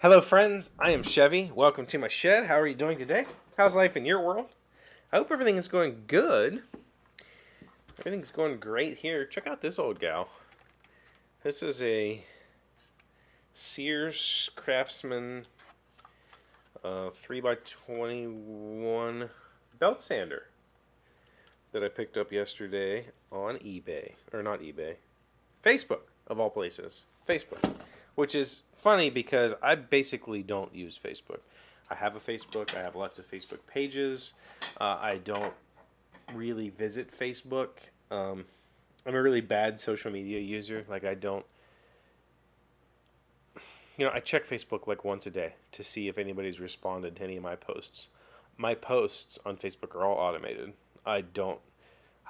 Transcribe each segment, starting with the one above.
Hello friends, I am Chevee. Welcome to my shed. How are you doing today? How's life in your world? I hope everything is going good. Everything's going great here. Check out this old gal. This is a Sears Craftsman 3x21 belt sander that I picked up yesterday on eBay. Or not eBay. Facebook, of all places. Facebook. Which is funny because I basically don't use Facebook. I have a Facebook. I have lots of Facebook pages. I don't really visit Facebook. I'm a really bad social media user. Like I don't, I check Facebook like once a day to see if anybody's responded to any of my posts. My posts on Facebook are all automated. I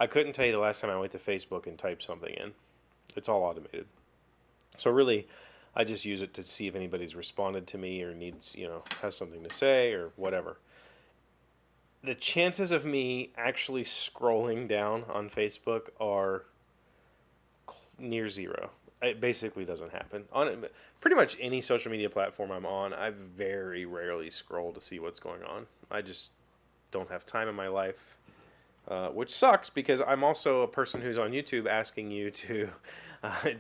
couldn't tell you the last time I went to Facebook and typed something in. It's all automated. So really, I just use it to see if anybody's responded to me or needs, has something to say or whatever. The chances of me actually scrolling down on Facebook are near zero. It basically doesn't happen. On pretty much any social media platform I'm on, I very rarely scroll to see what's going on. I just don't have time in my life, which sucks because I'm also a person who's on YouTube asking you to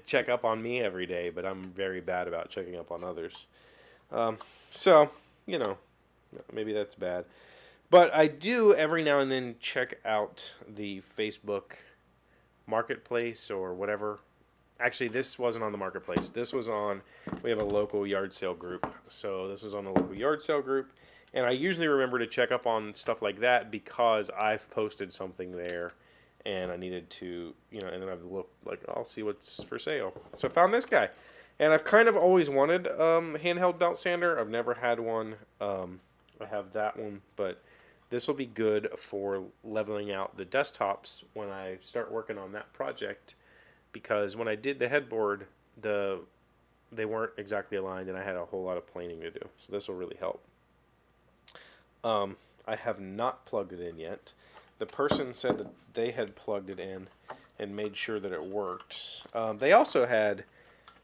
check up on me every day, but I'm very bad about checking up on others. So, maybe that's bad. But I do every now and then check out the Facebook Marketplace or whatever. Actually, this wasn't on the Marketplace. This was on, we have a local yard sale group. So this was on the local yard sale group. And I usually remember to check up on stuff like that because I've posted something there. And I needed to, and then I've looked, like, I'll see what's for sale. So I found this guy. And I've kind of always wanted a handheld belt sander. I've never had one. I have that one. But this will be good for leveling out the desktops when I start working on that project. Because when I did the headboard, they weren't exactly aligned. And I had a whole lot of planing to do. So this will really help. I have not plugged it in yet. The person said that they had plugged it in and made sure that it worked. They also had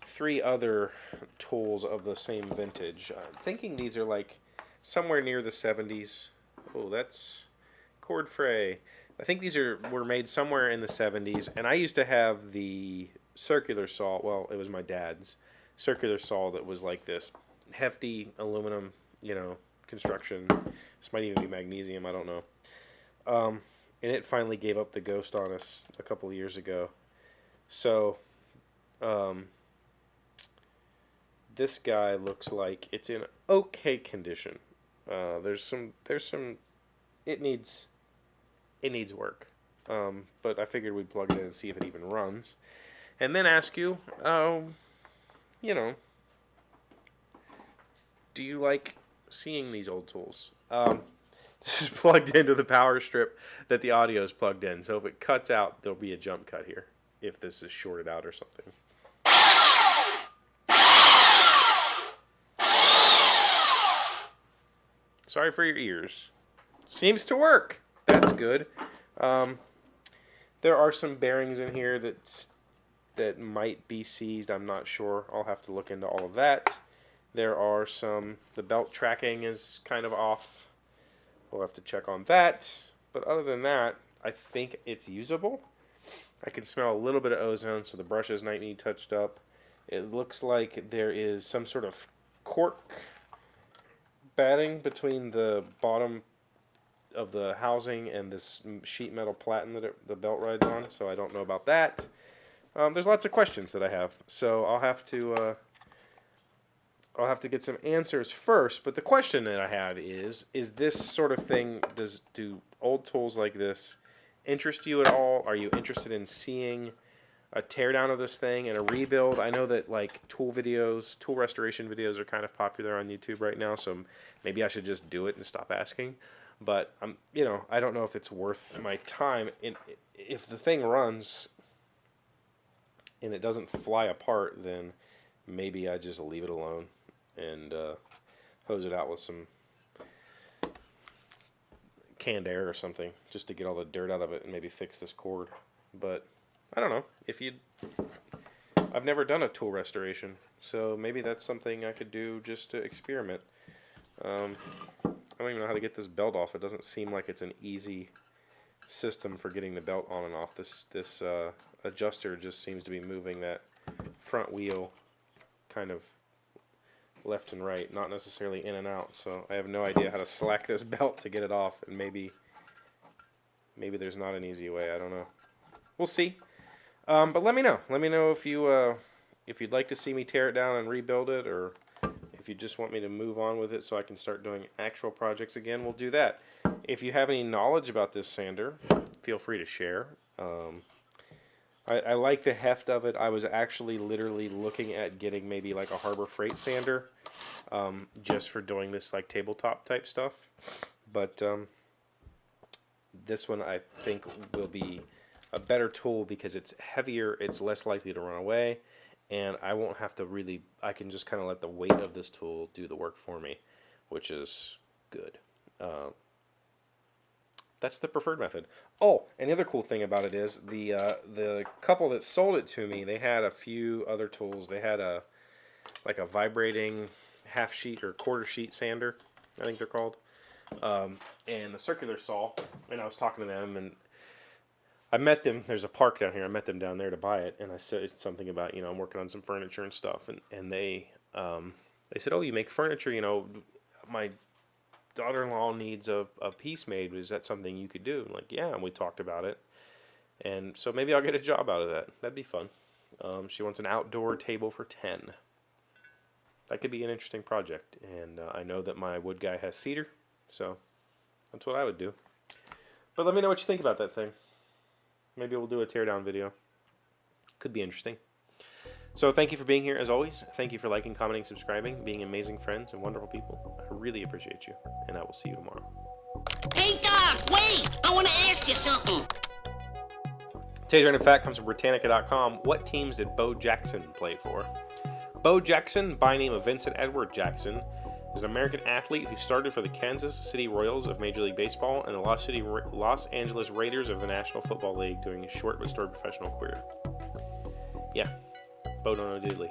3 other tools of the same vintage. I'm thinking these are like somewhere near the 70s. Oh, that's cord fray. I think these were made somewhere in the 70s. And I used to have the circular saw. Well, it was my dad's circular saw that was like this hefty aluminum, construction. This might even be magnesium. I don't know. And it finally gave up the ghost on us a couple of years ago. So, this guy looks like it's in okay condition. There's some, it needs work. But I figured we'd plug it in and see if it even runs. And then ask you, do you like seeing these old tools? This is plugged into the power strip that the audio is plugged in. So if it cuts out, there'll be a jump cut here if this is shorted out or something. Sorry for your ears. Seems to work. That's good. There are some bearings in here that might be seized. I'm not sure. I'll have to look into all of that. There are the belt tracking is kind of off. We'll have to check on that. But other than that, I think it's usable. I can smell a little bit of ozone, so the brushes might need touched up. It looks like there is some sort of cork batting between the bottom of the housing and this sheet metal platen that the belt rides on, so I don't know about that. There's lots of questions that I have, so I'll have to get some answers first. But the question that I have is this sort of thing, do old tools like this interest you at all? Are you interested in seeing a teardown of this thing and a rebuild? I know that like tool restoration videos are kind of popular on YouTube right now, so maybe I should just do it and stop asking. But I don't know if it's worth my time. If the thing runs and it doesn't fly apart, then maybe I just leave it alone and hose it out with some canned air or something, just to get all the dirt out of it and maybe fix this cord. But I don't know. I've never done a tool restoration, so maybe that's something I could do just to experiment. I don't even know how to get this belt off. It doesn't seem like it's an easy system for getting the belt on and off. This adjuster just seems to be moving that front wheel kind of left and right, not necessarily in and out. So I have no idea how to slack this belt to get it off, and maybe there's not an easy way. I don't know. We'll see. But let me know. Let me know if you'd like to see me tear it down and rebuild it, or if you just want me to move on with it so I can start doing actual projects again. We'll do that. If you have any knowledge about this sander, feel free to share. I like the heft of it. I was actually literally looking at getting maybe like a Harbor Freight sander, just for doing this like tabletop type stuff. But this one I think will be a better tool because it's heavier, it's less likely to run away, and I won't have to really, I can just kind of let the weight of this tool do the work for me, which is good. That's the preferred method. Oh, and the other cool thing about it is the couple that sold it to me, they had a few other tools. They had like a vibrating half sheet or quarter sheet sander, I think they're called, and a circular saw. And I was talking to them, and I met them. There's a park down here. I met them down there to buy it, and I said something about, I'm working on some furniture and stuff, and they said, oh, you make furniture, my daughter-in-law needs a piece made. Is that something you could do? I'm like, yeah, and we talked about it. And so maybe I'll get a job out of that. That'd be fun. She wants an outdoor table for 10. That could be an interesting project. And I know that my wood guy has cedar, so that's what I would do. But let me know what you think about that thing. Maybe we'll do a teardown video. Could be interesting. So thank you for being here as always. Thank you for liking, commenting, subscribing, being amazing friends and wonderful people. I really appreciate you, and I will see you tomorrow. Hey Doc, wait! I want to ask you something. Today's random fact comes from Britannica.com. What teams did Bo Jackson play for? Bo Jackson, by name of Vincent Edward Jackson, is an American athlete who started for the Kansas City Royals of Major League Baseball and the Los Angeles Raiders of the National Football League during his short but storied professional career. Yeah. Bo Diddley.